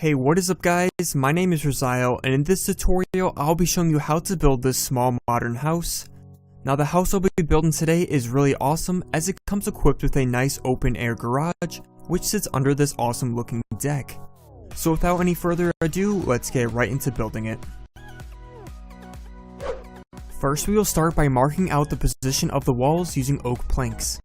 Hey, what is up guys? My name is Rosaio, and in this tutorial I'll be showing you how to build this small modern house. Now the house I'll be building today is really awesome as it comes equipped with a nice open air garage which sits under this awesome looking deck. So without any further ado, let's get right into building it. First we will start by marking out the position of the walls using oak planks.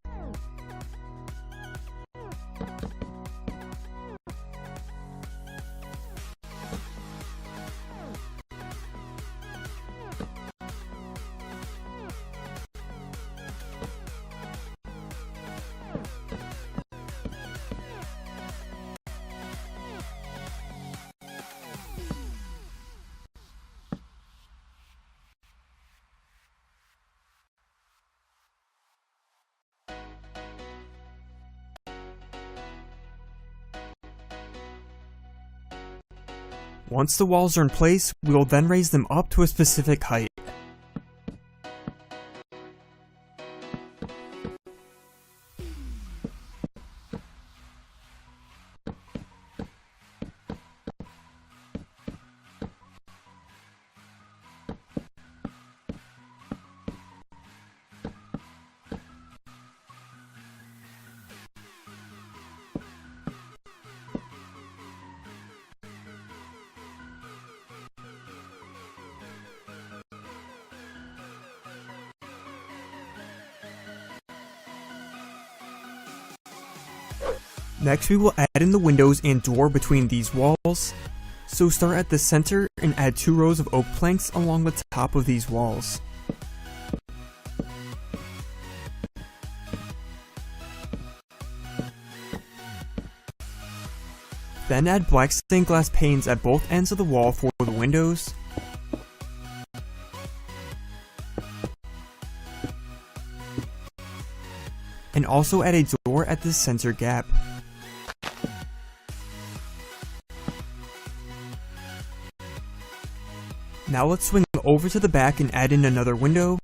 Once the walls are in place, we will then raise them up to a specific height. Next we will add in the windows and door between these walls. So start at the center and add 2 rows of oak planks along the top of these walls. Then add black stained glass panes at both ends of the wall for the windows. And also add a door at the center gap. Now let's swing over to the back and add in another window.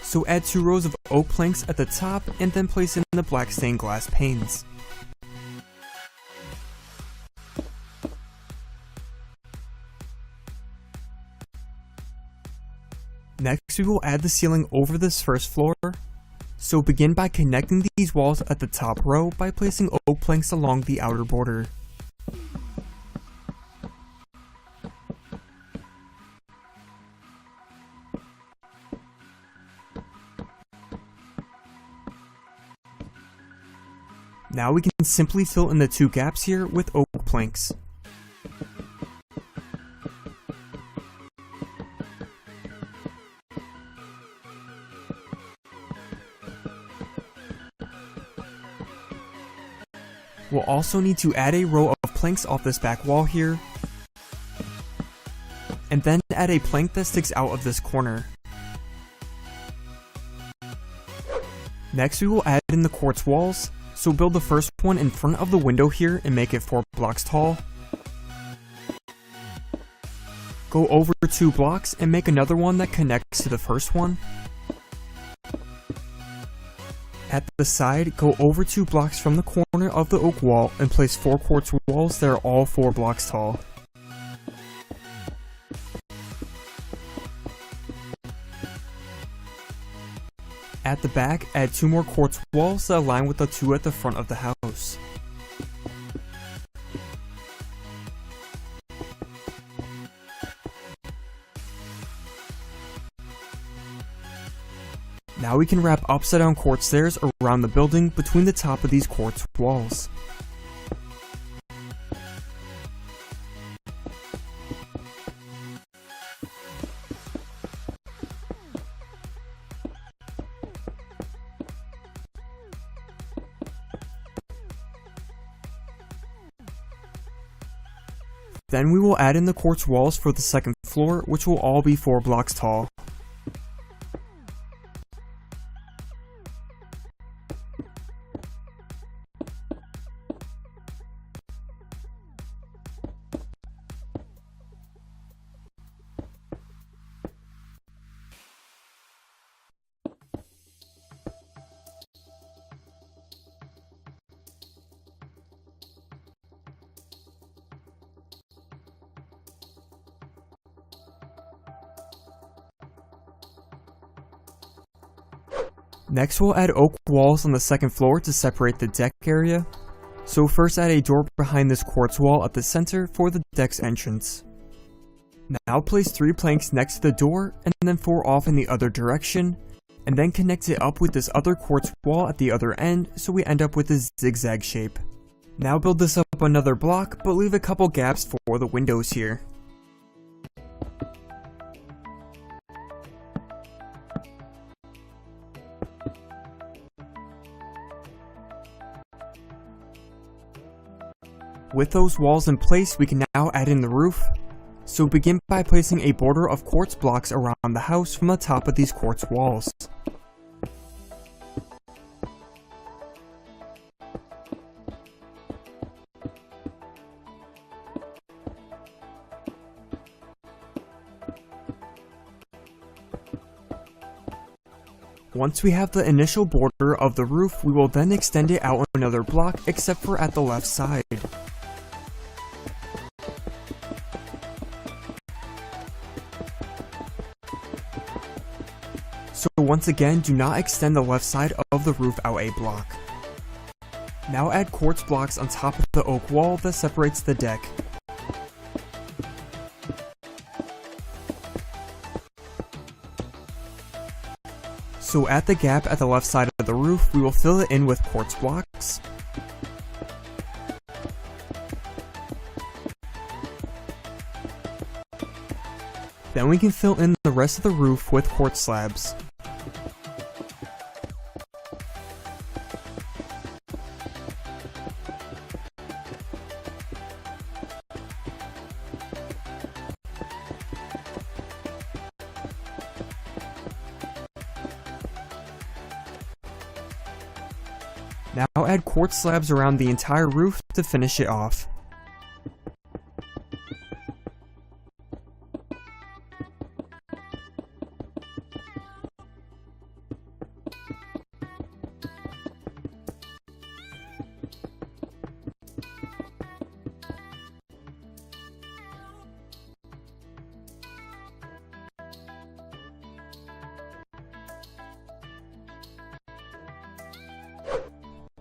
So add 2 rows of oak planks at the top and then place in the black stained glass panes. Next we will add the ceiling over this first floor. So begin by connecting these walls at the top row by placing oak planks along the outer border. Now we can simply fill in the 2 gaps here with oak planks. We'll also need to add a row of planks off this back wall here, and then add a plank that sticks out of this corner. Next we will add in the quartz walls. So build the first one in front of the window here and make it 4 blocks tall. Go over 2 blocks and make another one that connects to the first one. At the side, go over 2 blocks from the corner of the oak wall and place 4 quartz walls that are all 4 blocks tall. At the back, add 2 more quartz walls that align with the 2 at the front of the house. Now we can wrap upside down quartz stairs around the building between the top of these quartz walls. Then we will add in the quartz walls for the second floor, which will all be 4 blocks tall. Next we'll add oak walls on the second floor to separate the deck area. So first add a door behind this quartz wall at the center for the deck's entrance. Now place 3 planks next to the door and then 4 off in the other direction, and then connect it up with this other quartz wall at the other end so we end up with a zigzag shape. Now build this up another block, but leave a couple gaps for the windows here. With those walls in place, we can now add in the roof. So begin by placing a border of quartz blocks around the house from the top of these quartz walls. Once we have the initial border of the roof, we will then extend it out another block except for at the left side. So once again, do not extend the left side of the roof out a block. Now add quartz blocks on top of the oak wall that separates the deck. So at the gap at the left side of the roof, we will fill it in with quartz blocks. Then we can fill in the rest of the roof with quartz slabs. Now add quartz slabs around the entire roof to finish it off.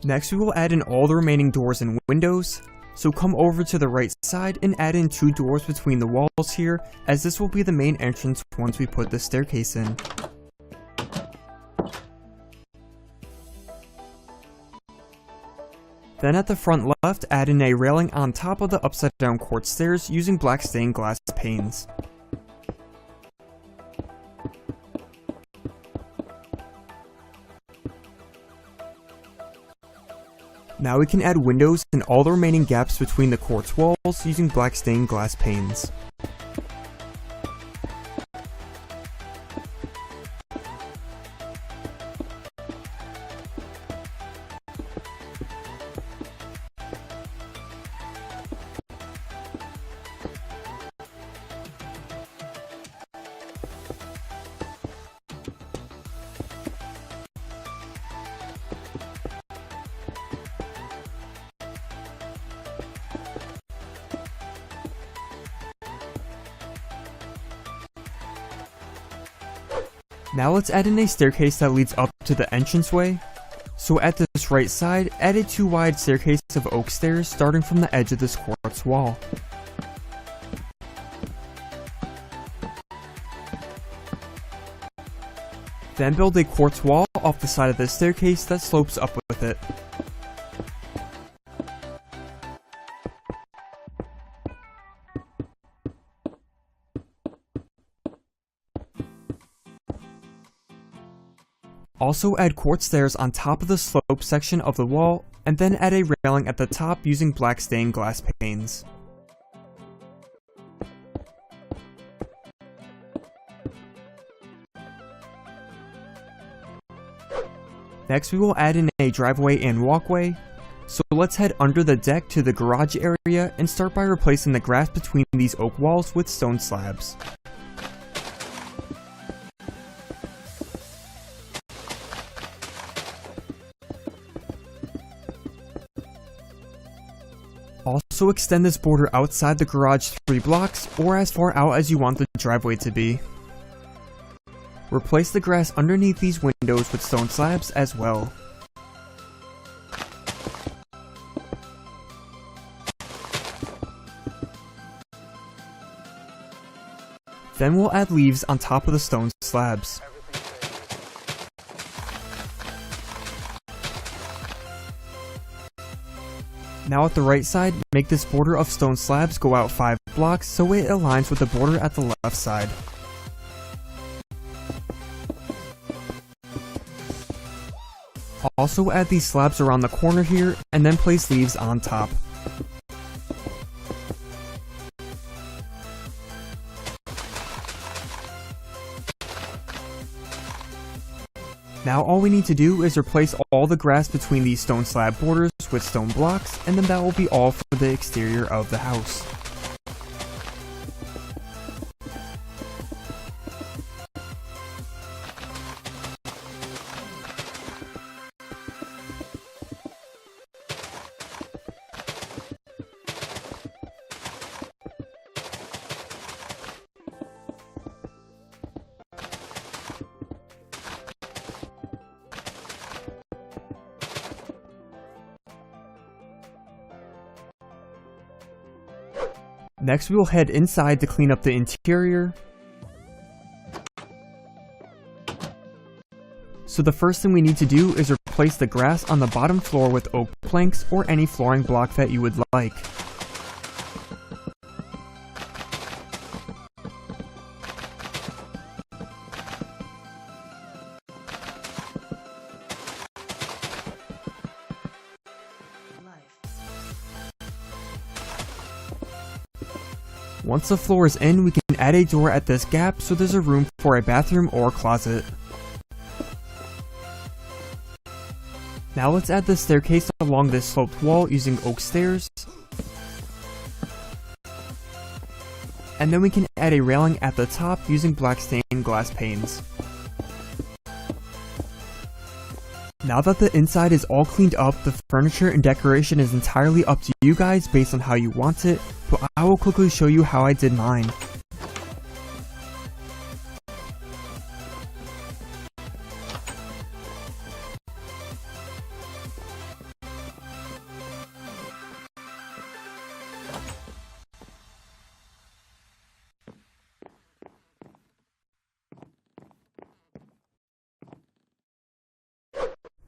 Next we will add in all the remaining doors and windows, so come over to the right side and add in 2 doors between the walls here, as this will be the main entrance once we put the staircase in. Then at the front left, add in a railing on top of the upside down quartz stairs using black stained glass panes. Now we can add windows in all the remaining gaps between the quartz walls using black stained glass panes. Now let's add in a staircase that leads up to the entranceway. So at this right side, add a 2 wide staircase of oak stairs starting from the edge of this quartz wall. Then build a quartz wall off the side of the staircase that slopes up with it. Also add quartz stairs on top of the slope section of the wall, and then add a railing at the top using black stained glass panes. Next we will add in a driveway and walkway, so let's head under the deck to the garage area and start by replacing the grass between these oak walls with stone slabs. Also extend this border outside the garage 3 blocks or as far out as you want the driveway to be. Replace the grass underneath these windows with stone slabs as well. Then we'll add leaves on top of the stone slabs. Now at the right side, make this border of stone slabs go out 5 blocks so it aligns with the border at the left side. Also add these slabs around the corner here, and then place leaves on top. Now all we need to do is replace all the grass between these stone slab borders with stone blocks, and then that will be all for the exterior of the house. Next we will head inside to clean up the interior. So the first thing we need to do is replace the grass on the bottom floor with oak planks or any flooring block that you would like. Once the floor is in, we can add a door at this gap so there's a room for a bathroom or closet. Now let's add the staircase along this sloped wall using oak stairs. And then we can add a railing at the top using black stained glass panes. Now that the inside is all cleaned up, the furniture and decoration is entirely up to you guys based on how you want it, but I will quickly show you how I did mine.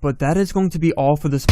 But that is going to be all for this